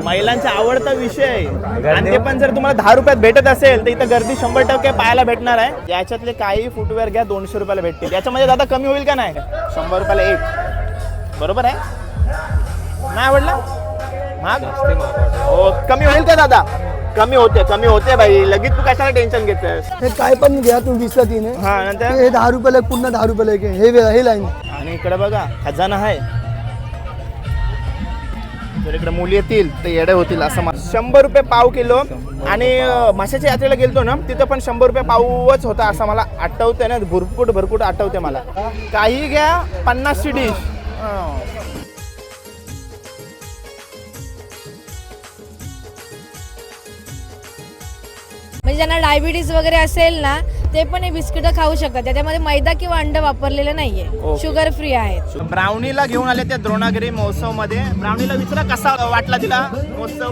महिलांचा आवडता विषय आणि ते पण जर तुम्हाला 10 रुपयात भेटत असेल तर इथं गर्दी 100% पाहायला भेटणार आहे. याच्यातले काही फुटवेअर घ्या 200 रुपयाला भेटतील. याच्यामध्ये दादा कमी होईल का नाही? 100 रुपयाला एक, बरोबर आहे? नाही आवडला महाग? हो, कमी होईल का दादा? कमी होते भाई. लगेच तू कशाला टेन्शन घेतोस? हे काय पण घ्या तुम्ही 20 ला 3 आहे. हा, नंतर हे 10 रुपयाला पुन्हा 10 रुपयाला एक आहे. हे लाईन. आणि इकडे बघा खजाना आहे. जर इकडे मुली येतील तर येडे होतील असं 100 रुपये पाव किलो. आणि माशाच्या यात्रेला गेलतो ना तिथं पण 100 रुपये पावच होता असं मला आठवतंय ना. भरपूर आठवते मला. काही घ्या 50 ची डिश. म्हणजे ज्यांना डायबिटीज वगैरे असेल ना ते पण हे बिस्किट खाऊ शकतात. त्याच्यामध्ये मैदा किंवा अंड वापरलेलं नाहीये. शुगर फ्री आहेत. ब्राउनीला घेऊन आले त्या द्रोणागिरी महोत्सव मध्ये. ब्राउनीला विचारा कसा वाटला तिला महोत्सव.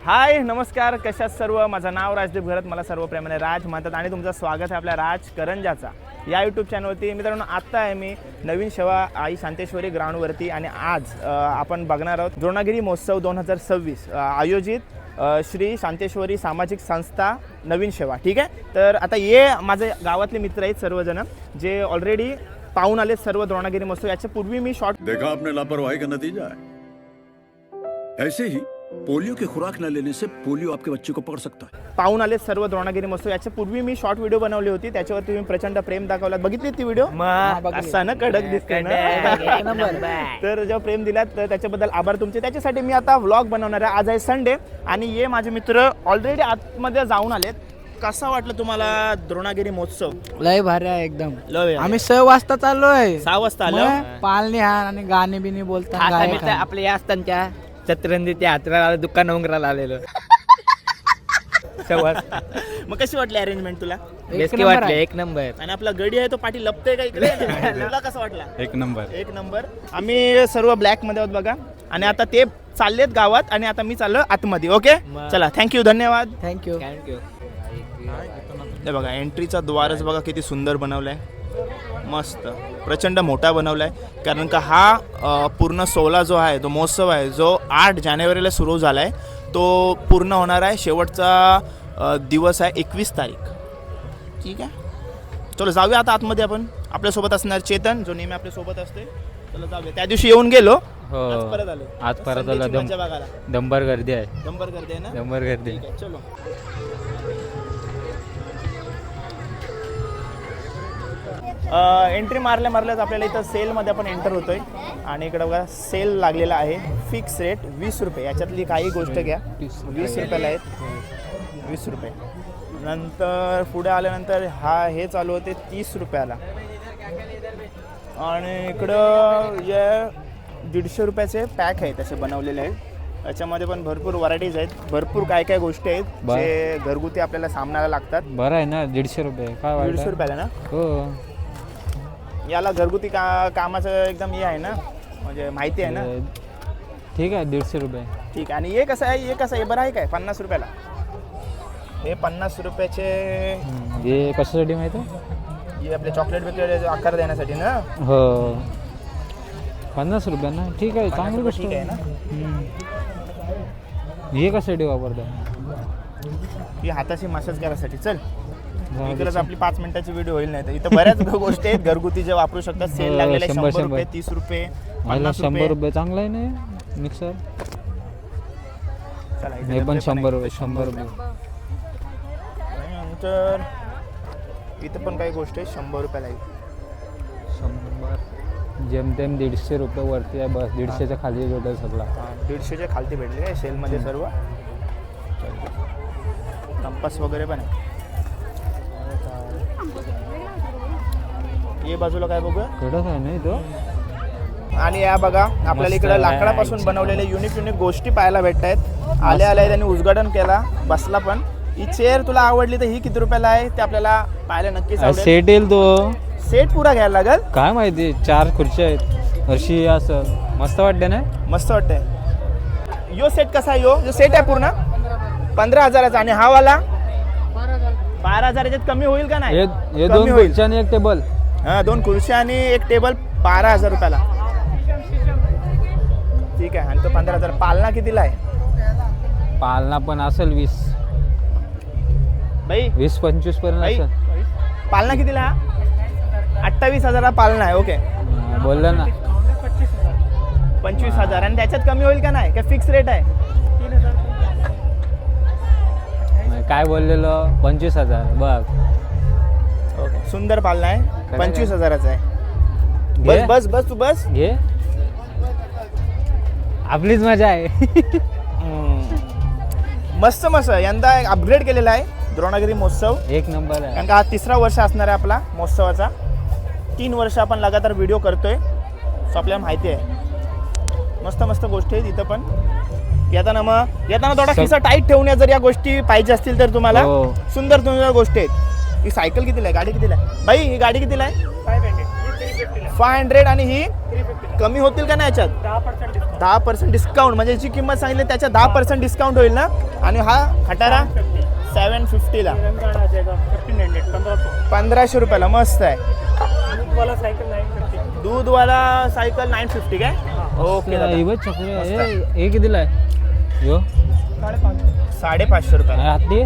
हाय नमस्कार, कशात सर्व. माझं नाव राजदीप घरत. मला सर्व प्रेमाने राज म्हणतात आणि तुमचं स्वागत आहे आपल्या राज करंजाचा या यूट्यूब चॅनलवरती. मित्रांनो, आत्ता आहे मी नवीन शेवा आई शांतेश्वरी ग्राउंडवरती आणि आज आपण बघणार आहोत द्रोणागिरी महोत्सव 2026 आयोजित श्री शांतेश्वरी सामाजिक संस्था नवीन शेवा. ठीक आहे. तर आता ये माझे गावातले मित्र आहेत सर्वजण जे ऑलरेडी पाहून आले सर्व द्रोणागिरी महोत्सव. याच्या पूर्वी मी शॉर्ट देखा आपने लापरवाही का नतीजा है. ऐसे ही पोलियो की खुराक न लेने से पोलियो आपके बच्चे को पकड़ सकता है. पाहून आले सर्व द्रोणागिरी महोत्सव. याच्या पूर्वी मी शॉर्ट व्हिडिओ बनवली होती. त्याच्यावर तुम्ही प्रचंड प्रेम दाखवलात. बघितली ती व्हिडिओ? असा ना कडक दिसते ना. तर जेव्हा प्रेम दिलात तर त्याच्याबद्दल आभार तुमचे. त्याच्यासाठी मी आता व्लॉग बनवणार आहे. आज आहे संडे आणि ये माझे मित्र ऑलरेडी आतमध्ये जाऊन आलेत. कसा वाटलं तुम्हाला द्रोणागिरी महोत्सव? लय भारी आहे एकदम. लय. आम्ही 6 वाजता चाललोय. 6 वाजता आलो. पालनी हान आणि गाणे बिने बोलतात. आपल्या या असताना चतरंदी त्या हातराला दुकान उंगराला आलेलो. मग कशी वाटली अरेंजमेंट तुला? बेस्की वाटले. एक नंबर. आणि आपला गडी आहे तो पाठी लपतोय का इकडे? तुला कसं वाटला? एक नंबर. आम्ही सर्व ब्लॅक मध्ये आहोत बघा. आणि आता ते चाललेत गावात आणि आता मी चाललो आतमध्ये. ओके चला, थँक्यू, धन्यवाद. थँक्यू. हे बघा एंट्रीचा द्वारच बघा किती सुंदर बनवलाय. मस्त प्रचंड मोठा बनवलाय. कारण का हा पूर्ण सोहळा जो आहे तो महोत्सव आहे जो 8 जानेवारीला सुरू झाला आहे तो पूर्ण होणार आहे. शेवटचा दिवस आहे 21 तारीख. ठीक आहे. चलो जाऊया आता आतमध्ये. आपण आपल्यासोबत असणार चेतन जो नेहमी आपल्यासोबत असते. चलो जाऊया. त्या दिवशी येऊन गेलो. आज परत आलो. दंबर गर्दी आहे. दंबर गर्दी आहे ना. दंबर गर्दी. चलो. एंट्री मारल्याच आपल्याला इथं सेलमध्ये आपण एंटर होतोय. आणि इकडं बघा सेल लागलेला आहे. फिक्स रेट 20 रुपये. याच्यातली काही गोष्ट घ्या 20 रुपयाला आहेत. 20 रुपये. नंतर पुढे आल्यानंतर हे चालू होते 30 रुपयाला. आणि इकडं जे 150 रुपयाचे पॅक आहेत असे बनवलेले आहेत. याच्यामध्ये पण भरपूर व्हरायटीज आहेत. भरपूर काय गोष्टी आहेत जे घरगुती आपल्याला सामनाला लागतात. बरं आहे ना. 150 रुपये काय? 150 रुपयाला ना. हो. याला घरगुती कामाचं एकदम हे आहे ना, म्हणजे माहिती आहे ना. ठीक आहे. 150 रुपये. ठीक आहे. आणि हे कसं आहे? बरं आहे काय? 50 रुपयाला. हे 50 रुपयाचे. हे कशासाठी माहिती आहे? हे आपले चॉकलेट बिकलेट आकार देण्यासाठी ना. हो. 50 रुपये ना. ठीक आहे. चांगली गोष्ट आहे ना. हे कशासाठी वापरतात? ही हाताची मसाज करायसाठी. चल इकडेच आपली 5 मिनिटाची व्हिडिओ होईल. नाही तर इथं बऱ्याच गोष्टी आहेत घरगुती जे वापरू शकतात. सेल लागलेले 100 रुपये, 30 रुपये, 100 रुपये. चांगला आहे ना मिक्सर. हे पण 100 रुपये. 100 रुपये. नंतर इथं पण काही गोष्टी 100 रुपयाला आहे. 100 जेमतेम 150 रुपये वरती आहे. बस 150च्या खाली भेटेल सगळा. 150च्या खालती भेटले काय सेलमध्ये सर्व. कंपास वगैरे पण आहे. ये बाजूला काय बघूया. कडक आहे ना तो. आणि या बघा आपल्याला इकडे लाकडापासून बनवलेले युनिक गोष्टी पाहायला भेटत आहेत. आल्या त्यांनी उद्घाटन केला. बसला पण. ही चेअर तुला आवडली तर ही किती रुपयाला आहे ते आपल्याला पाहायला नक्कीच आवडेल. सेट येईल तो. सेट पुरा घ्यायला लागेल. काय माहिती. 4 खुर्च्या आहेत अशी. असं मस्त वाटते ना. मस्त वाटतंय. यो सेट कसा आहे? यो सेट आहे पूर्ण 15,000चा. आणि हा वाला 12,000 याच्यात कमी होईल का नाही? हे कमी दोन होईल. खुर्च्या आणि एक टेबल. हा 2 खुर्च्या आणि एक टेबल 12,000 रुपयाला. ठीक आहे. आणि तो 15,000. पालना कितीला आहे पालना पण असेल 20 बाई? 20-25 पर्यंत बाई, असेल. पालना कितीला आहे? 28,000 पालना आहे. ओके. बोललं ना 25,000. आणि त्याच्यात कमी होईल का नाही? काय फिक्स रेट आहे? काय बोललेलं 25,000 बघ. ओके. सुंदर पालना आहे. काय 25,000चा आहे. घे. बस बस बस तू बस. घे आपलीच मजा आहे. मस्त मस्त. यंदा अपग्रेड केलेला आहे द्रोणागिरी महोत्सव. एक नंबर आहे. कारण का हा 3रा वर्ष असणार आहे आपला महोत्सवाचा. 3 वर्ष आपण लगातार व्हिडिओ करतोय. सो आपल्याला माहिती आहे. मस्त मस्त गोष्टी आहेत इथं पण. येताना थोडा खिसा टाईट ठेवण्या जर या गोष्टी पाहिजे असतील तर तुम्हाला हो. सुंदर सुंदर गोष्टी आहेत. ही सायकल कितीला आहे? गाडी कितीला आहे? बाई ही गाडी कितीला आहे? 500. आणि ही कमी होतील का नाही याच्यात? 10% डिस्काउंट. म्हणजे याची किंमत सांगितली त्याच्यात 10% डिस्काउंट होईल ना. आणि हा खटारा 750ला 1500 रुपयाला. मस्त आहे. दूधवाला सायकल 950 काय? ओके दादा. हे बघ चक्र हे कितीला आहे? यो 550 रुपयाला. हाती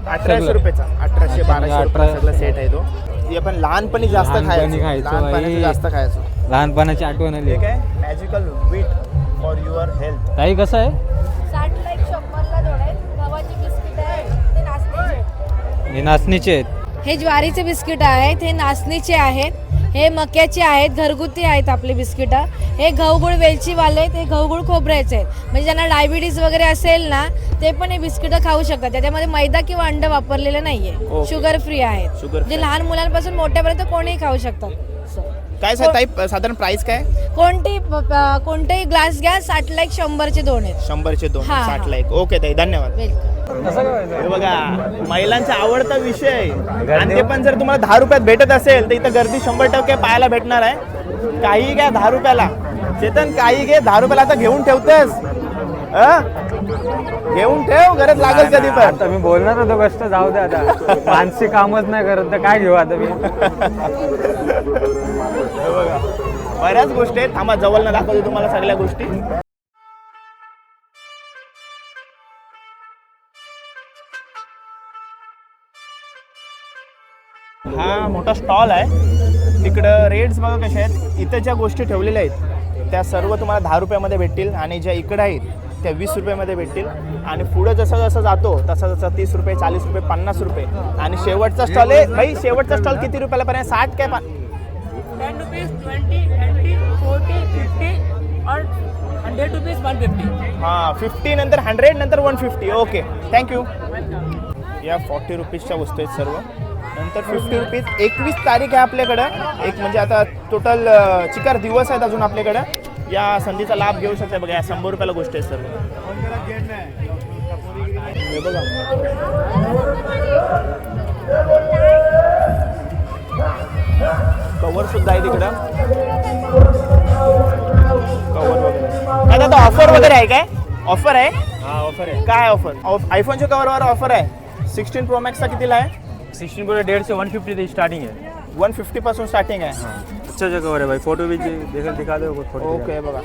1800 रुपयाचा. 1800-1200 रुपये सगळं सेट आहे तो. हे पण लहानपणी जास्त लहानपणी खायचो. खायचो लहानपणी बाई. जास्त खायचो. लहानपणाची आठवण आली. हे काय magical wheat for your health. ताई कसं आहे? 60 ला एक 100 ला जोड आहे. गव्हाची बिस्किट आहे, ते नाचणीचे. हे नाचणीचे आहेत. हे ज्वारीचे बिस्किट आहेत, हे नाचणीचे आहेत, हे मक्याचे आहेत, घरगुती आहेत आपले बिस्किट. हे गहूगुळ वेलचीवाले आहेत, हे गहूगुळ खोबऱ्याचे आहेत. म्हणजे ज्यांना डायबिटीज वगैरे असेल ना ते पण हे बिस्किट खाऊ शकतात. त्याच्यामध्ये मैदा किंवा अंड वापरलेले नाहीये. ओके. शुगर फ्री आहेत. शुगर म्हणजे लहान मुलांपासून मोठ्यापर्यंत कोणीही खाऊ शकतात. काय ताई साधारण प्राइस काय? कोणतेही ग्लास घ्या. 60 ला एक 100चे 2 आहेत. 100चे 2. हा, 60 ला 1. ओके ताई धन्यवाद. वेलकम. हे बघा महिलांचा आवडता विषय. आणि ते पण जर तुम्हाला 10 रुपयात भेटत असेल तर इथं गर्दी 100% पाहायला भेटणार आहे. काही घ्या 10 रुपयाला. चेतन काही घे 10 रुपयाला. आता घेऊन ठेवतेस? घेऊन ठेव, गरज लागेल कधी पण. आता मी बोलणार होतो कष्ट जाऊ दे. आता मानसिक कामच नाही करत तर काय घेऊ आता मी. हे बघा बऱ्याच गोष्टी आहेत. थांबा जवळ दाखवतो तुम्हाला सगळ्या गोष्टी. हा मोठा स्टॉल आहे. तिकडं रेट्स बघा कसे आहेत. इथं ज्या गोष्टी ठेवलेल्या आहेत त्या सर्व तुम्हाला 10 रुपयामध्ये भेटतील. आणि ज्या इकडं आहेत त्या 20 रुपयामध्ये भेटतील. आणि पुढं जसं जसं जातो तसं जसं 30 रुपये 40 रुपये 50 रुपये. आणि शेवटचा स्टॉल आहे भाई. शेवटचा स्टॉल किती रुपयाला पर्यंत? 60 काय 10 rupees, 20, 30, 40, 50 और 100 rupees 150. हां 50 नंतर 100 नंतर 150. Okay thank you. या 40 रुपीजच्या वस्तू आहेत सर्व. नंतर 50 रुपीज. 21 तारीख आहे आपल्याकडं. एक म्हणजे आता टोटल चिकार दिवस आहेत अजून आपल्याकडं. या संधीचा लाभ घेऊ शकता. बघा या 100 रुपयाला गोष्टी आहेत सर्व. हे बघा कवर सुद्धा आहे तिकडं. कवर वगैरे काय दादा ऑफर वगैरे आहे काय? ऑफर आहे? हा ऑफर आहे. काय ऑफर? आयफोनच्या कवरवर ऑफर आहे. 16 प्रो मॅक्सचा कितीला आहे? 16 प्रो 150 से 150 से स्टार्टिंग है. 150 पासून स्टार्टिंग आहे. अच्छा अच्छा कवर है भाई. फोटो भी दिखा दो फोटो. ओके बघा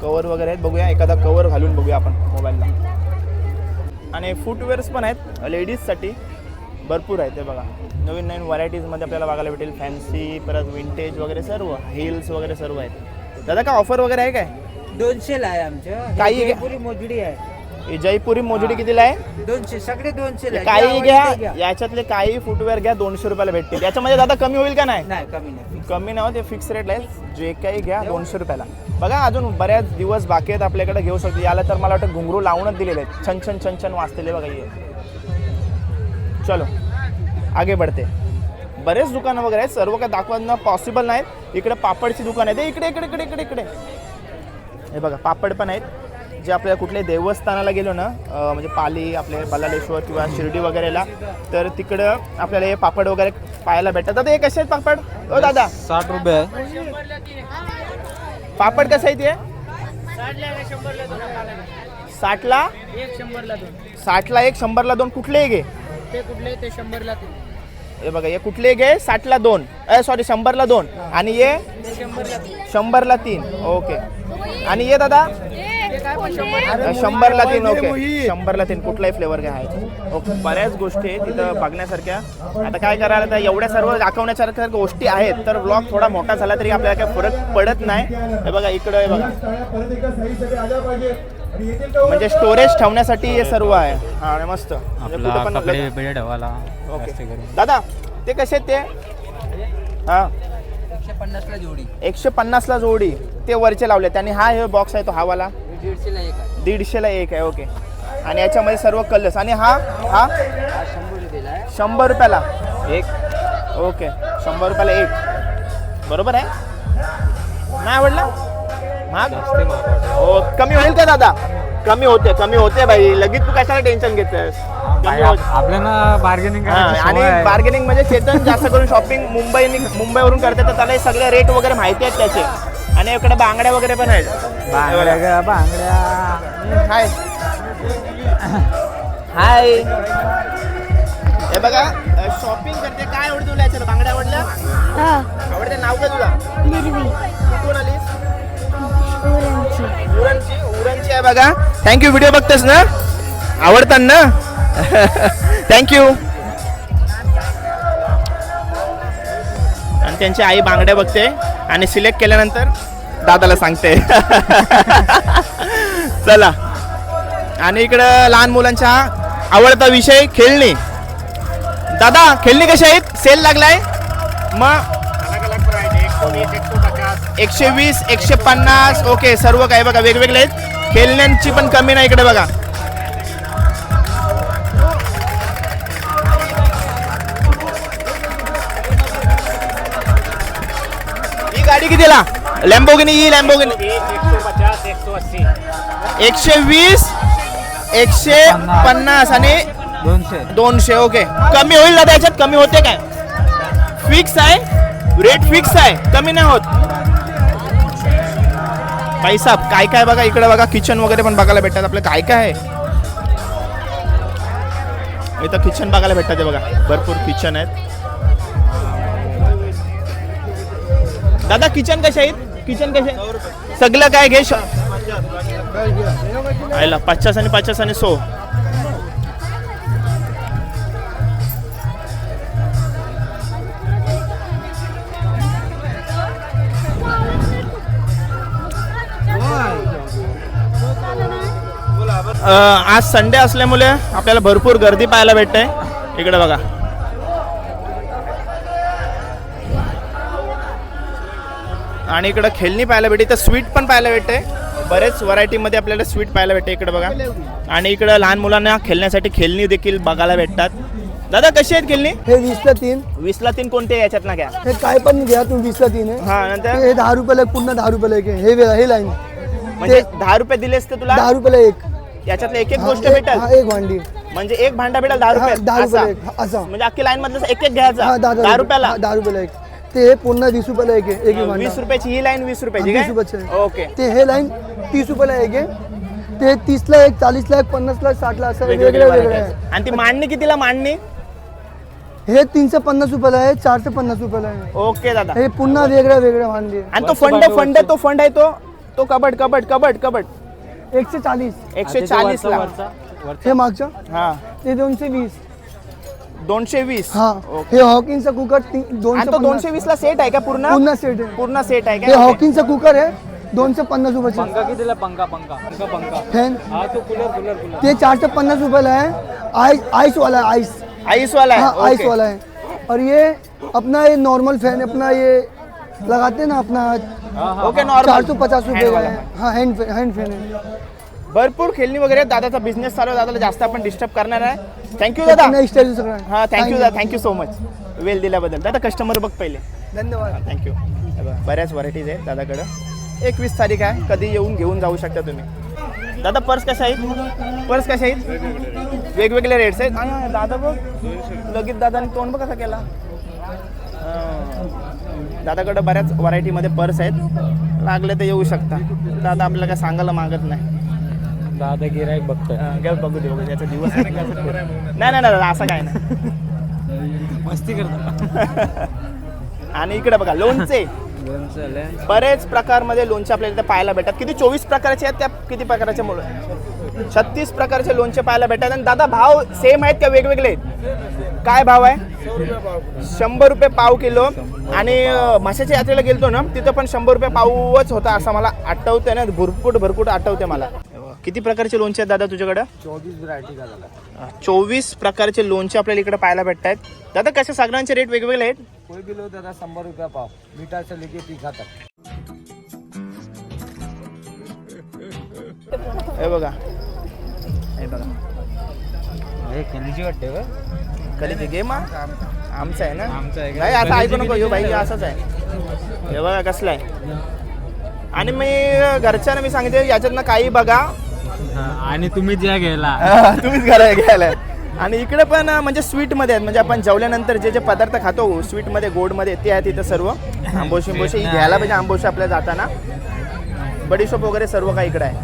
कवर वगैरे आहेत. बघूया एखादा कवर घालून बघूया आपण मोबाईलला. आणि फुटवेअर्स पण आहेत लेडीजसाठी भरपूर आहेत. ते बघा नवीन नवीन व्हरायटीजमध्ये आपल्याला बघायला भेटेल. फॅन्सी परत विंटेज वगैरे सर्व हिल्स वगैरे सर्व आहेत. दादा काय ऑफर वगैरे आहे काय? 200 ला आहे आमच्या. काही घ्या. पुरी मोजडी आहे. हे जयपुरी मोजडी कितीला आहे? 200 सगळे 200 ला. काही घ्या. याच्यातले काही फुटवेअर घ्या 200 रुपयाला भेटतील. याच्यामध्ये दादा कमी होईल का नाही? नाही कमी नाही. कमी नाही. ते फिक्स रेट आहे. जे काही घ्या 200 रुपयाला. बघा अजून बऱ्याच दिवस बाकी आहेत आपल्याकडे. घेऊ शकतो. याला तर मला वाटतं घुंगरू लावूनच दिलेले आहेत. छन छन छन छन वाजलेले बघा हे. चलो आगे बढ़ते. बरेच दुकानं वगैरे आहेत. सर्व काय दाखवणं पॉसिबल नाहीत. इकडे पापडची दुकान आहे. इकडे इकडे इकडे इकडे इकडे हे बघा पापड पण आहेत. जे आपल्याला कुठल्याही देवस्थानाला गेलो ना म्हणजे पाली आपले बल्लाळेश्वर किंवा शिर्डी वगैरेला तर तिकडं आपल्याला हे पापड वगैरे पाहायला भेटतात. दादा हे कसे आहेत पापड? ओ दादा 60 रुपये आहे. पापड कसं आहे ते? 60ला एक 100ला 2. 60ला 1 100ला 2 कुठलेही घे. ते कुठले ते 100ला 3. हे बघा हे कुठलेही घे 60ला 2 सॉरी 100ला 2 आणि ये ते 100ला 3. 100ला 3 ओके. आणि ये दादा ते काय पण 100. 100ला 3 ओके 100ला 3 कुठलाही फ्लेवर घ्यायचा ओके. बऱ्याच गोष्टी आहेत तिथं बघण्यासारख्या. आता काय करायला तर एवढ्या सर्व दाखवण्यासारख्या गोष्टी आहेत तर ब्लॉग थोडा मोठा झाला तरी आपल्याला काही फरक पडत नाही. हे बघा इकडं हे बघा म्हणजे स्टोरेज ठेवण्यासाठी हे सर्व आहे. हा मस्त म्हणजे कुठं पण कपडे बिडे ठेवायला ओके. दादा ते कसे आहेत ते हा 150ला जोडी 150ला जोडी ते वरचे लावले आणि हा हे बॉक्स आहे तो हा वाला 150ला एक आहे 150ला एक आहे ओके. आणि याच्यामध्ये सर्व कलर्स आणि हा हा हा 100 रुपयाला आहे 100 रुपयाला एक ओके 100 रुपयाला एक बरोबर आहे. नाही आवडला महाग हो कमी होईल का दादा. कमी होते भाई लगेच तू कशाला टेन्शन घेतोस. आपल्याला बार्गेनिंग आणि बार्गेनिंग म्हणजे चेतन जास्त करून शॉपिंग मुंबईवरून करते तर त्याला हे सगळे रेट वगैरे माहिती आहेत त्याचे. आणि इकडे बांगड्या वगैरे पण आहेत. बांगड्या हाय हाय हे बघा शॉपिंग करते. काय आवडतं तुला याच्यात बांगड्या आवडल्या आवडते. नाव काय तुला कुठून आलीस. उरणची आहे बघा. थँक्यू व्हिडिओ बघतेस ना आवडतात ना थँक्यू. आणि त्यांची आई बांगड्या बघते आणि सिलेक्ट केल्यानंतर दादाला सांगते चला. आणि इकडं लहान मुलांचा आवडता विषय खेळणी. दादा खेळणी कशी आहेत. सेल लागलाय मग 120 150 ओके सर्व काय बघा वेगवेगळे आहेत. खेळण्यांची पण कमी नाही इकडे बघा. ही गाडी कितीला लॅम्बोगिनी ही लॅम्बोगिनी 120 150 आणि 200 ओके. कमी होईल दादा याच्यात कमी होते काय. फिक्स आहे रेट फिक्स आहे कमी नाही होत. पैसा काय काय बघा इकडे बघा किचन वगैरे पण बघायला भेटतात आपलं काय काय आहे. इथं किचन बघायला भेटतात बघा भरपूर किचन आहेत. दादा किचन कसे आहेत. किचन कसे सगळं काय घे 50 आणि 50 आणि 100 आज संडे असल्यामुळे आपल्याला भरपूर गर्दी पाहायला भेटते. इकडे बघा आणि इकडे खेळणी पाहायला भेटते. तर स्वीट पण पाहायला भेटते. बरेच व्हरायटीमध्ये आपल्याला स्वीट पाहायला भेटते इकडे बघा. आणि इकडे लहान मुलांना खेळण्यासाठी खेळणी देखील बघायला भेटतात. दादा कशी आहेत खेळणी. हे 20ला 3 20ला 3 कोणते याच्यात ना घ्या. हे काय पण घ्या तुम्ही 20ला 3 आहे. हा नंतर हे 10 रुपयाला एक, पुन्हा 10 रुपयाला एक आहे. हे लाईन म्हणजे 10 रुपये दिलेस तर तुला 10 रुपयाला एक याच्यातलं एक गोष्ट हा, भेटेल. एक भांडी म्हणजे एक भांडा भेटेल 10 रुपये 10 रुपयाला एक असा. म्हणजे अख्खी लाईन मधलं एक घ्यायचा हा 10 रुपयाला 10 रुपयाला एक. ते पुन्हा 20 रुपयाला एक आहे. एक भांडा 20 रुपयाची ही लाईन 20 रुपयाची 20 काय रुपयाची आहे. ओके. ते हे लाईन 30 रुपयाला एक आहे. ते 30ला एक, 40ला एक, 50ला 60ला असं वेगवेगळे वेगळं variety वेगळं आहेत. आहे. आणि ती मांडणी कितीला मांडणी. हे 350 रुपयाला आहे. 450 रुपयाला आहे. ओके दादा. हे पुन्हा वेगळं भांडी आहे. आणि तो फंड आहे तो कबड 140 140 ला हे मागच्या हा ते 220 220 हा. ओके. हे हॉकिंगचा कुकर आणि तो 220 ला सेट आहे का पूर्ण पुन्हा सेट आहे. पूर्ण सेट आहे हे का. हॉकिंगचा कुकर आहे 250 रुपयाचे. कितीला पंखा फॅन हा तो कूलर ते 450 रुपयाला है. आइस वाला है. आईस वाला हाँ आहे आइस ओके. वाला है. और ये अपना ये नॉर्मल फैन अपना ये लगाते हैं ना अपना ओके नॉर्मल 450 रुपये का वाला. है. हाँ हैंड फैन है. भरपूर खेळणी वगैरे आहेत. दादाचा बिझनेस चालू आहे. दादाला जास्त आपण डिस्टर्ब करणार आहे. थँक्यू दादा. नेक्स्ट टाइम सगळं हा थँक्यू दादा थँक्यू सो मच वेल दिल्याबद्दल. दादा कस्टमर बघ पहिले. धन्यवाद. थँक्यू. बऱ्याच व्हरायटीज आहेत दादाकडं. 21 तारीख आहे कधी येऊन घेऊन जाऊ शकता तुम्ही. दादा पर्स कशा आहेत वेगवेगळे रेट्स आहेत. आणि दादा बघ लगेच दादाने तोंड बघ कसा केला. दादाकडं बऱ्याच व्हरायटीमध्ये पर्स आहेत. लागले तर येऊ शकता. दादा आपल्याला काय सांगायला मागत नाही. दादा गिराईक बघतोय. बघू दे बघू, याचा दिवस आहे ना कसं ते. नाही नाही नाही, असं काय नाही. मस्ती करतो. आणि इकडे बघा लोणचे, बरेच प्रकारमध्ये लोणचे आपल्याला इथे पाहायला भेटतात. किती 24 प्रकारचे आहेत, त्या किती प्रकारचे मुलं 36 प्रकारचे लोणचे पाहायला भेटतात. आणि दादा भाव सेम आहेत का वेगवेगळे आहेत? काय भाव आहे? 100 रुपये पाव किलो. आणि माशाच्या यात्रेला गेलतो ना, तिथं पण 100 रुपये पावच होता असं मला आठवतंय ना, भरपूर आठवते मला. किती प्रकारचे लोणचे आहेत दादा तुझ्याकडं? 24 व्हरायटी का झाला. 24 प्रकारचे लोणचे आपल्याला इकडे पाहायला भेटत आहेत. दादा कसे सगळ्यांचे रेट वेगवेगळे आहेत? कोई भी लो दादा 100 रुपया पाव, मीठा से लेके तीखा तक. हे बघा, हे बघा, हे कलिजी वाटते का? कधी ते गेम आमचा आहे ना? आमचा आहे का? नाही आता ऐकू नको, ह्यो भाई असंच आहे. हे बघा कसलं आहे. आणि मी घरच्यांना मी सांगितलं याच्यातनं काही बघा आणि तुम्ही ज्या घ्यायला तुम्हीच घ्यायला. आणि इकडे पण म्हणजे स्वीटमध्ये आहेत, म्हणजे आपण जेवल्यानंतर जे जे पदार्थ खातो स्वीटमध्ये गोडमध्ये ते आहेत इथं सर्व. आंबोशी ही घ्यायला पाहिजे, आंबोशी आपल्याला जाताना. बडीशोप वगैरे सर्व काही इकडे आहे.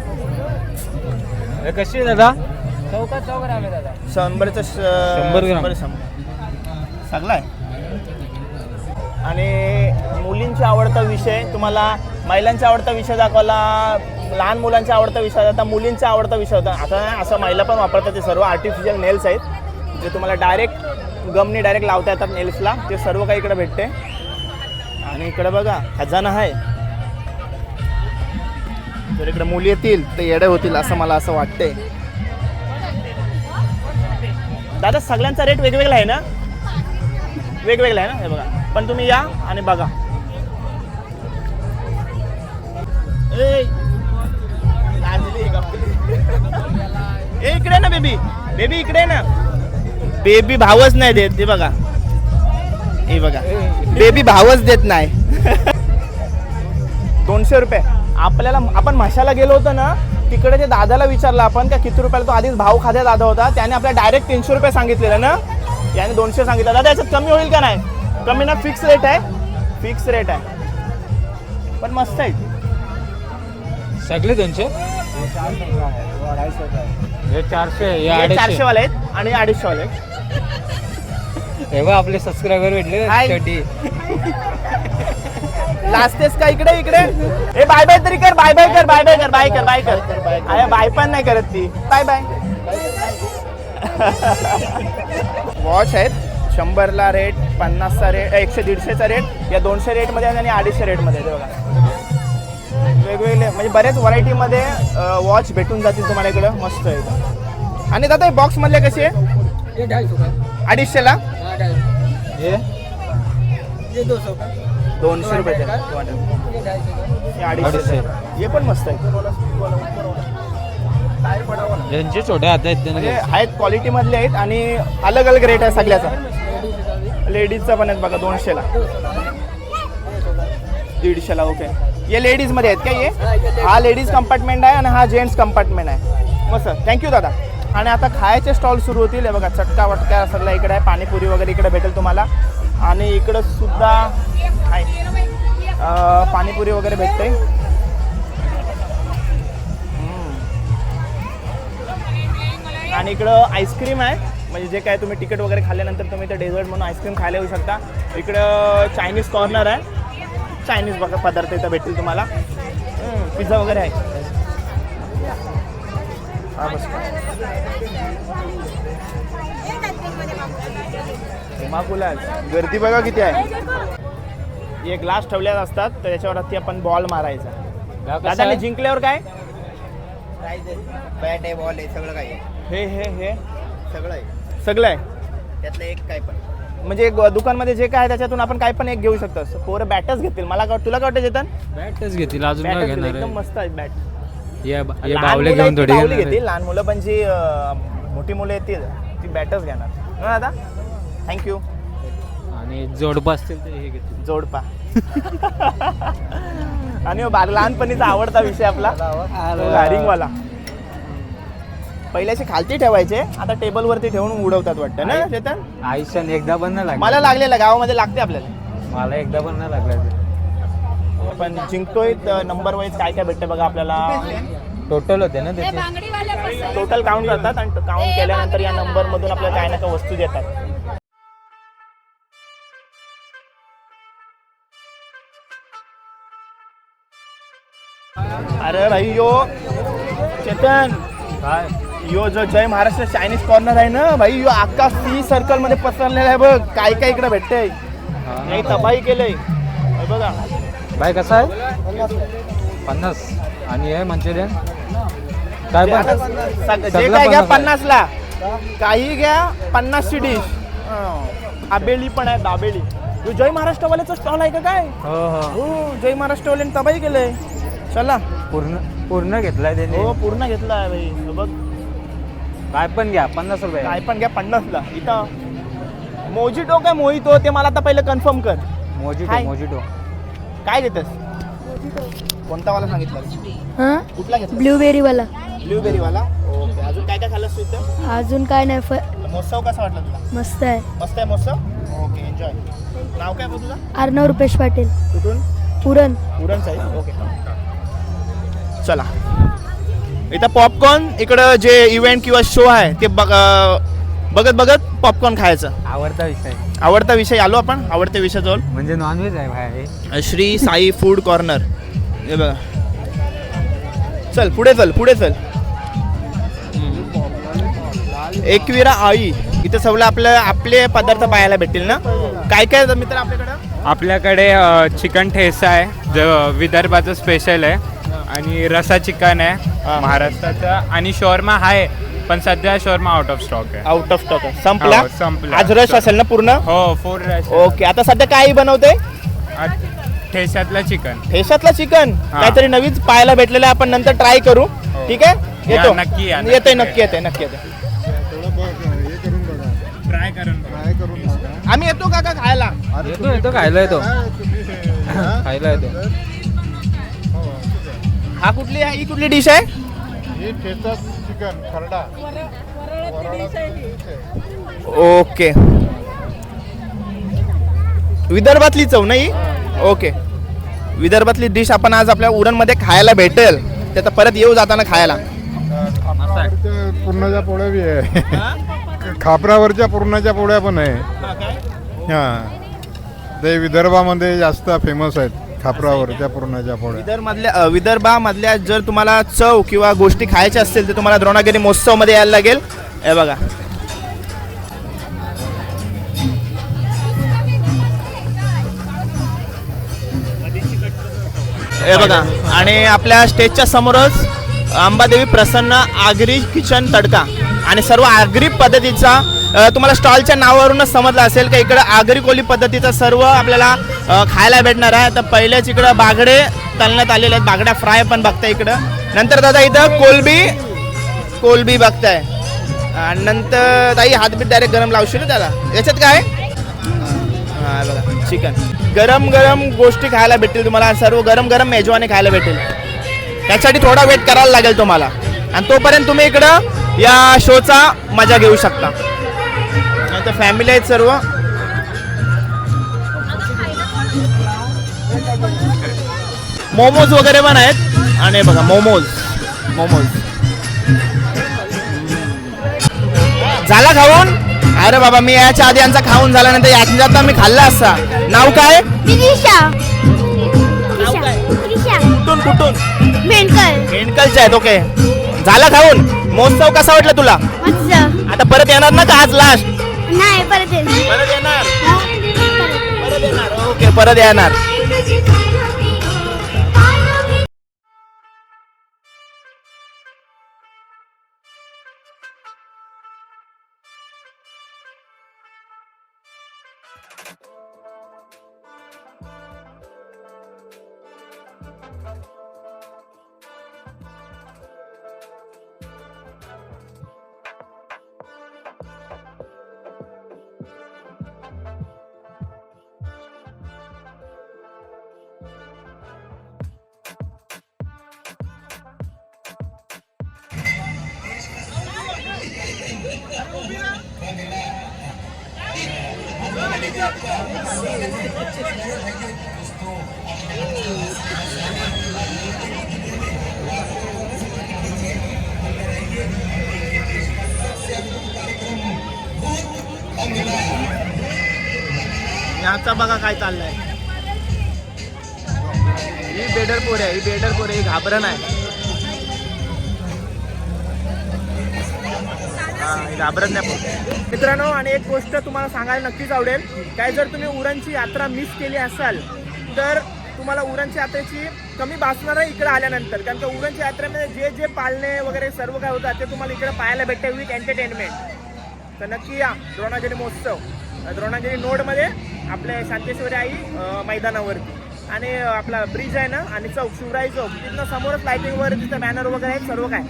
कशी आहे दादा? चौका 100 ग्राम आहे दादा. 100चं 100 ग्राम. सगळं आहे. आणि मुलींचा आवडता विषय तुम्हाला, महिलांचा आवडता विषय दाखवला, लहान मुलांचा आवडता विषय होता, मुलींचा आवडता विषय होता. आता असं महिला पण वापरतात. ते सर्व आर्टिफिशियल नेल्स आहेत जे तुम्हाला डायरेक्ट गमनी डायरेक्ट लावता येतात नेल्सला. ते सर्व काही इकडे भेटते. आणि इकडे बघा खजाना आहे. जर इकडे मुली येतील तर येडे होतील असं मला असं वाटतंय. दादा सगळ्यांचा रेट वेगवेगळा आहे ना? वेगवेगळा आहे ना? हे बघा, पण तुम्ही या आणि बघा. इकडे ना बेबी इकडे ना. बेबी भावच नाही देत. ते बघा, हे बघा, बेबी भावच देत नाही. 200 रुपये. आपल्याला आपण म्हशाला गेलो होतो ना, तिकडे ते दादाला विचारलं आपण त्या किती रुपयाला. तो आधीच भाव खाद्या दादा होता, त्याने आपल्याला डायरेक्ट 300 रुपये सांगितलेलं ना, याने 200 सांगितलं. दादा याच्यात कमी होईल का नाही? कमी ना, फिक्स रेट आहे. फिक्स रेट आहे, पण मस्त आहे सगळे 200. हे 400, हे 250. 400 वाले आहेत आणि 250 वाले आहेत. तेव्हा आपले सबस्क्रायबर भेटले हाय. शेवटी. लास्टेस का इकडे ए बाय बाय तरी कर. बाय कर. अरे बाय पण नाही करत ती. बाय. वॉच आहेत 100ला रेट, 50चा रेट, 100-150चा रेट, या 200 रेटमध्ये आणि 250 रेटमध्ये. ते बघा वेगवेगळे म्हणजे बरेच व्हरायटीमध्ये वॉच भेटून जातील तुम्हाला इकडं. मस्त आहे. आणि दादा हे बॉक्समधले कसे आहे? ये 250 का. 250ला. हाँ, 250. ये 200 का. 200 रुपये. ये 250 का. 250. हे पण मस्त आहे. यांचे छोटे हात आहेत म्हणजे त्यांना. आहेत क्वालिटीमधले आहेत आणि अलग अलग रेट आहे सगळ्याचा. लेडीजचा पण आहेत बघा 200ला, 150ला. ओके, ये लेडीजमध्ये आहेत का? ये हा लेडीज कंपार्टमेंट आहे आणि हा जेंट्स कंपार्टमेंट आहे. मस्त, थँक्यू दादा. आणि आता खायचे स्टॉल सुरू होतील. हे बघा चटका वटका सगळं इकडे आहे. पाणीपुरी वगैरे इकडे भेटेल तुम्हाला. आणि इकडं सुद्धा आहे पाणीपुरी वगैरे भेटते. आणि इकडं आईस्क्रीम आहे. म्हणजे जे काय तुम्ही तिकीट वगैरे खाल्ल्यानंतर तुम्ही ते डेझर्ट म्हणून आईस्क्रीम खायला येऊ शकता. इकडं चायनीज कॉर्नर आहे. चायनीज बघा पदार्थ इथं भेटतील तुम्हाला. पिझ्झा वगैरे आहे. हा बस धुमाकूल. गर्दी बघा किती आहे. एक ग्लास ठेवल्यात असतात तर त्याच्यावरती आपण बॉल मारायचा. दादाने जिंकल्यावर काय? बॅट आहे, बॉल आहे, सगळं काही आहे. हे सगळं आहे. सगळं आहे त्यातलं एक काय पण. म्हणजे दुकानमध्ये जे काय आहे त्याच्यातून आपण काय पण एक घेऊ शकतो. पोरं बॅटच घेतील. मला काय, तुला काय वाटतं चेतन? बॅटच घेतील, अजून काय घेणार एकदम आहे? मस्त आहे बॅट. हे बावले घेऊन थोडी बावली घेणार घेतील. लहान मुलं पण जी मोठी मुलं येतील ती बॅटच घेणार ना दादा. थँक्यू. आणि जोडपा असतील तर हे घेतील. जोडपा. आणि लहानपणीचा आवडता विषय आपला रिंगवाला. पहिल्याचे खालती ठेवायचे, आता टेबलवरती ठेवून उडवतात वाटतं ना चेतन? आयुष्यात एकदा पण नाही लागलं. मला लागलेलं गावामध्ये लागते आपल्याला. मला एकदा पण नाही लागलं. पण जिंकतोय नंबर वाईज काय काय भेटतं बघा आपल्याला. टोटल होते ना हे त्याचे. बांगडीवाले कसं? टोटल काउंट करतात आणि काउंट केल्यानंतर या नंबरमधून आपल्याला काय ना काय वस्तू देतात. अरे भाई यो चेतन, काय यो जो जय महाराष्ट्र चायनीज कॉर्नर आहे ना भाई, यो अख्खा सी सर्कल मध्ये पसरलेला आहे बघ. काय काय इकडे भेटतंय, नाही तबाही केलंय हे बघा. बाय कसा आहे? 50 आणि हे मंचुरियन काय जे पण आता जे सगळं काय घ्या 50 50 ला, काही घ्या 50 ची डिश. दाबेली पण आहे, दाबेली. यो जय महाराष्ट्रवाल्याचा स्टॉल आहे का काय? हो हो हो, जय महाराष्ट्रवाल्याने तबाही केलंय. चला, पूर्ण घेतलाय त्याने. हो पूर्ण घेतला आहे भाई. हे बघ, काय पण घ्या 50 रुपये. काय पण घ्या 50 ला. इथं मोजिटो काय मोहितो ते मला आता पहिलं कन्फर्म कर. हाय. मोजिटो काय घेतस? कोणता वाला सांगितलं? हां कुठला घेतला? ब्लूबेरीवाला. ब्लूबेरी वाला. ओके. अजून काय काय खाल्लंस तू इथं? अजून काय नाही महोत्सव कसा वाटला तुला? मस्त आहे. मस्त आहे महोत्सव. Okay, enjoy. नाव काय तुझं? अर्णव रुपेश पाटील. कुठून? पुरण. पुरणचं आहे. ओके, चला. इथं पॉपकॉर्न, इकडं जे इव्हेंट किंवा शो आहे ते बघत बघत पॉपकॉर्न खायचं. आवडता विषय आवडता विषय आलो आपण, आवडते विषय जवळ. म्हणजे नॉनव्हेज आहे भाई. Shri Sai food corner. हे बघा, चल पुढे चल, पुढे चल. एकविरा आई, इथं सगळं आपले पदार्थ पाहायला भेटतील ना. काय काय मित्र आपल्याकडं? आपल्याकडे चिकन ठेसा आहे जो विदर्भाचं स्पेशल आहे, आणि रसा चिकन आहे महाराष्ट्राचं, आणि शॉर्मा आहे पण सध्या शॉर्मा आउट ऑफ स्टॉक आहे. आउट ऑफ स्टॉक आहे, संपला. हो, संपला. आज रश असेल ना पूर्ण? हो, 4 रश. ओके. आता सध्या काय बनवते? ठेस्यातलं चिकन. ठेशातला चिकन हा. काहीतरी नवीन पाहायला भेटलेलं आहे, आपण नंतर ट्राय करू. ठीक आहे, या, येतो. नक्की या, येतोय, नक्की नक्की येते, नक्की येते. ट्राय करून आम्ही येतो का खायला? येतो खायला येतो. खायला येतो. हा कुठली आहे? ही कुठली डिश आहे? ओके, विदर्भातली चव नाही. ओके, विदर्भातली डिश आपण आज आपल्या उरणमध्ये खायला भेटेल. त्याचा परत येऊ जाताना खायला. पुरणाच्या पोळ्या बी आहे. खापरावरच्या पुरणाच्या पोळ्या पण आहे. हां, ते विदर्भामध्ये जास्त फेमस आहेत खापरावरच्या पुरणाच्या पोळ्या. विदर्भामधल्या जर तुम्हाला चव किंवा गोष्टी खायच्या असतील तर तुम्हाला द्रोणागिरी महोत्सवमध्ये यायला लागेल. हे बघा, हे बघा. आणि आपल्या स्टेजच्या समोरच अंबादेवी प्रसन्न आगरी किचन तडका, आणि सर्व आगरी पद्धतीचा तुम्हाला स्टॉलच्या नावावरूनच समजलं असेल का इकडं आगरी कोली पद्धतीचा सर्व आपल्याला खायला भेटणार आहे. तर पहिलेच इकडं बागडे तळण्यात आलेले आहेत, बागड्या फ्राय पण बघताय इकडं. नंतर दादा इथं कोलबी बघताय, आणि नंतर ताई हातबीत डायरेक्ट गरम लावशील ना त्याला. याच्यात काय? हां बघा, चिकन. गरम गरम गोष्टी खायला भेटतील तुम्हाला, सर्व गरम गरम मेजवानी खायला भेटेल. त्यासाठी थोडा वेट करायला लागेल तुम्हाला, आणि तोपर्यंत तुम्ही इकडं या शोचा मजा घेऊ शकता. तर फॅमिली आहेत सर्व. मोमोज वगैरे पण आहेत, आणि बघा मोमोज. झाला खाऊन? अरे बाबा, मी याच्या आधी यांचा खाऊन झाल्यानंतर याच्यात मी खाल्ला असता. नाव काय? कुठून? मेंढकलचे आहेत. ओके, झाला खाऊन? महोत्सव कसा वाटला तुला? आता परत येणार ना का आज लास्ट? नाही, परत येणार. ओके, परत येणार. याचा बघा काय चाललंय. ही बेडर पोर आहे, ही बेडर पोर आहे, ही घाबरण आहे. हा, घाबरत नाही पोर. मित्रांनो, आणि एक गोष्ट तुम्हाला सांगायला नक्कीच आवडेल, काय जर तुम्ही उरणची यात्रा मिस केली असाल तर तुम्हाला उरणच्या यात्रेची कमी भासणार आहे इकडे आल्यानंतर. कारण का उरणच्या यात्रेमध्ये जे जे पाळणे वगैरे सर्व काय होतात ते तुम्हाला इकडे पाहायला भेटते विथ एंटरटेनमेंट. तर नक्की या द्रोणागिरी महोत्सव, द्रोणागिरी नोडमध्ये आपल्या शांतेश्वरी आई मैदानावरती. आणि आपला ब्रिज आहे ना, आणि चौक, शिवराई चौक, तिथनं समोरच लाईटिंग वगैरे, तिथं बॅनर वगैरे आहेत, सर्व काय.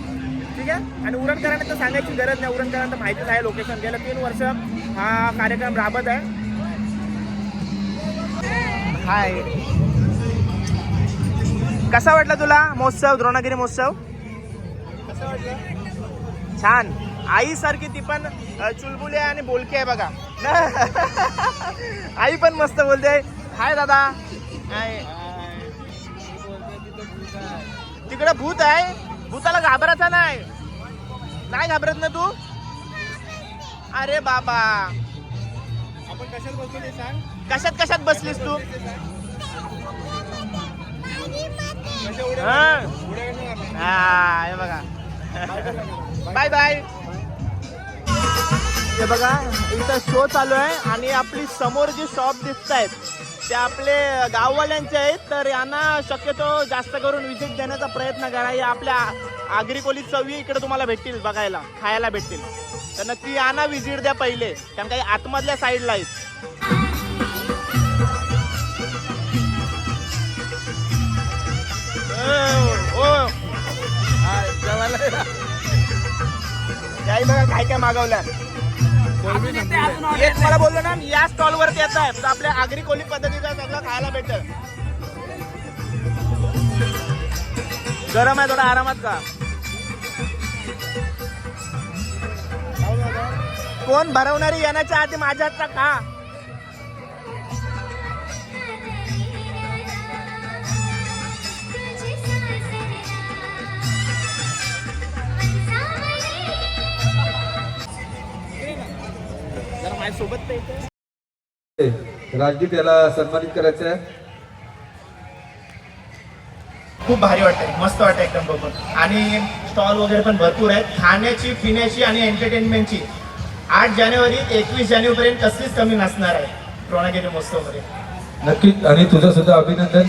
ठीक आहे. आणि उरणकरांना तर सांगायची गरज नाही, उरणकरांना माहितीच आहे लोकेशन. गेल्या 3 वर्ष हा कार्यक्रम राबत आहे. हाय, कसा वाटला तुला महोत्सव, द्रोणागिरी महोत्सव कसा वाटला? छान. आई सारखी ती पण चुलबुली आहे आणि बोलकी आहे बघा. आई पण मस्त बोलते. हाय दादा. तिकडे भूत आहे, भूताला घाबरायचा नाही. नाही घाबरत ना तू? अरे बाबा, आपण कशात बसलो ते सांग. कशात कशात बसलीस तू? हा, हे बघा. Bye bye. हे बघा, इथं शो चालू आहे आणि आपली समोर जी शॉप दिसत आहेत ते आपले गाववाल्यांचे आहेत. तर यांना शक्यतो जास्त करून विजिट देण्याचा प्रयत्न करा. या आपल्या आगरी कोळी चवी इकडे तुम्हाला भेटतील, बघायला खायला भेटतील. तर नक्की यांना विजिट द्या पहिले, कारण काही आतमधल्या साईडला आहेत. काही बघा काय काय मागवलं. एक मला बोललो ना, या स्टॉल वरती येत आहे तर आपल्या आगरी कोळी पद्धतीचा सगळं खायला भेटत. गरम आहे, थोडा आरामात का. कोण भरवणारी येण्याच्या आधी माझ्या हातचा खा. सोबत राजदीप याला सन्मानित करायचं आहे. खूप भारी वाटतंय, मस्त वाटतं एकदम बघून. आणि स्टॉल वगैरे पण भरपूर आहेत खाण्याची, पिण्याची आणि एंटरटेनमेंटची. 8 जानेवारी 21 जानेवारीपर्यंत कसलीच कमी नसणार आहे द्रोणागिरी महोत्सवमध्ये. नक्कीच. आणि तुझं सुद्धा अभिनंदन.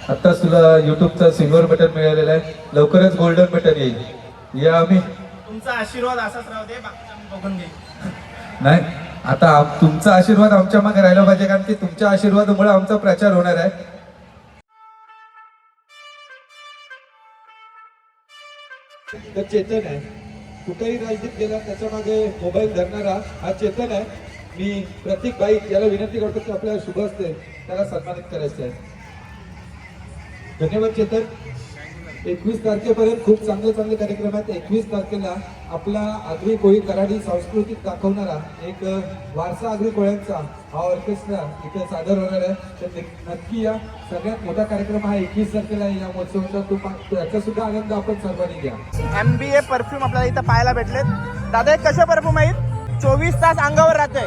आत्ताच तुला युट्यूबचा सिल्वर बटन मिळालेला आहे, लवकरच गोल्डन बटन येईल. या आम्ही तुमचा आशीर्वाद असाच राहू दे, बाकीचं मी बघून घेईन. नाही, आता तुमचा आशीर्वाद आमच्या मागे राहिला पाहिजे, कारण की तुमच्या आशीर्वादामुळे आमचा प्रचार होणार आहे. तर चेतन आहे, कुठेही राजदीप गेला त्याच्या मागे मोबाईल धरणारा हा चेतन आहे. मी प्रतीक बाई याला विनंती करतो की आपल्या शुभ हस्ते त्याला सन्मानित करायचं आहे. धन्यवाद चेतन. 21 तारखेपर्यंत खूप चांगले चांगले कार्यक्रम आहेत. 21 तारखेला आपला आगरी कोळी कराडी सांस्कृतिक दाखवणारा एक वारसा आगरी कोळ्यांचा हा ऑर्केस्ट्रा इथे सादर होणार आहे. तर नक्की या. सगळ्यात मोठा कार्यक्रम हा 21 तारखेला या महोत्सवाचा, याचा सुद्धा आनंद आपण सर्वांनी घ्या. MBA परफ्यूम आपल्याला इथं पाहायला भेटलेत. दादा, एक कसे परफ्यूम आहेत? 24 तास अंगावर राहते,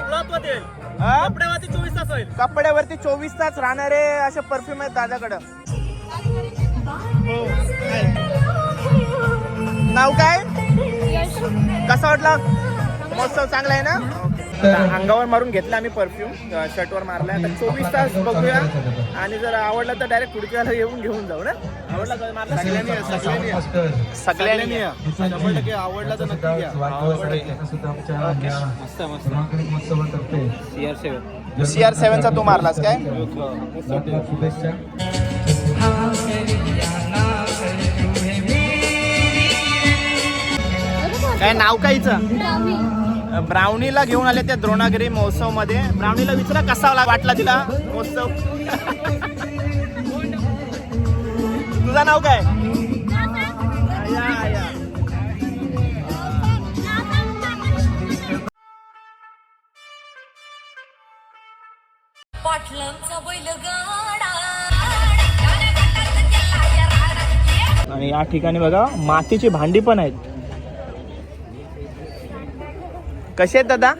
कपड्यावरती 24 तास होईल. कपड्यावरती 24 तास राहणारे असे परफ्यूम आहेत दादाकडं. नाव काय? कसा वाटला महोत्सव? चांगला आहे ना? अंगावर मारून घेतला आम्ही परफ्यूम, शर्टवर मारलाय. आता 24 तास बघूया आणि जर आवडला तर डायरेक्ट पुढच्याला येऊन घेऊन जाऊ ना. आवडला तर मारला सगळ्यांनी आवडला तर नक्की घ्या. CR7चा तू मारलास काय? शुभेच्छा. काय नाव काय हिचं? ब्राउनीला घेऊन आले त्या द्रोणागिरी महोत्सव मध्ये. ब्राउनीला विचारा कसा वाटला तिला महोत्सव. तुझं नाव काय? आणि या ठिकाणी बघा मातीची भांडी पण आहेत. कशी आहेत दादा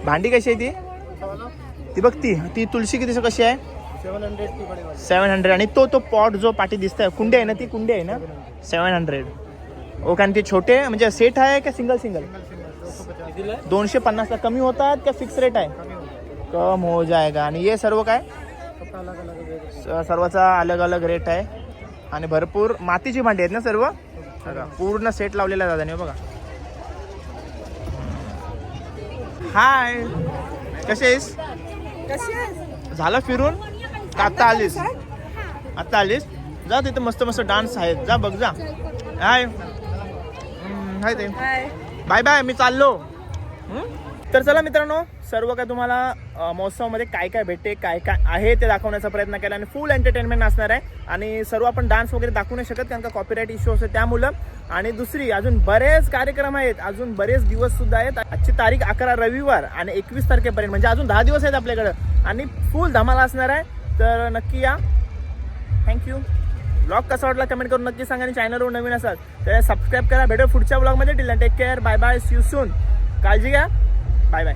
भांडी? कशी आहे ती? ती बघ ती तुळशी किती कशी आहे 700 आणि तो पॉट जो पाठी दिसतोय कुंडी आहे ना ती कुंडी आहे ना 700 ओके. आणि ते छोटे म्हणजे सेट आहे का सिंगल 250 ला कमी होतात का फिक्स रेट आहे कम हो जाएगा. आणि हे सर्व काय सर्वचा अलग अलग रेट आहे आणि भरपूर मातीची भांडी आहेत ना सर्व पूर्ण सेट लावलेला दादा बघा. हाय कसे आहेस झालं फिरून का आत्ता आलीस जा तिथे मस्त मस्त डान्स आहेत जा बघ जा. हाय हाय ते बाय बाय मी चाललो. तर चला मित्रांनो सर्व काय तुम्हाला महोत्सवामध्ये काय काय भेटते काय काय आहे ते दाखवण्याचा प्रयत्न केला आणि फुल एंटरटेनमेंट असणार आहे. आणि सर्व आपण डान्स वगैरे दाखवू नाही शकत कारण का कॉपीराईट इश्यू असतो त्यामुळं. आणि दुसरी अजून बरेच कार्यक्रम आहेत अजून बरेच दिवस सुद्धा आहेत. आजची तारीख 11 रविवार आणि 21 तारखेपर्यंत म्हणजे अजून 10 दिवस आहेत आपल्याकडं आणि फुल धमाला असणार आहे. तर नक्की या. थँक्यू. ब्लॉग कसा वाटला कमेंट करून नक्की सांगा आणि चॅनलवर नवीन असाल तर सबस्क्राईब करा. भेटू पुढच्या ब्लॉगमध्ये. Till take care bye bye see you soon. काळजी घ्या. Bye bye.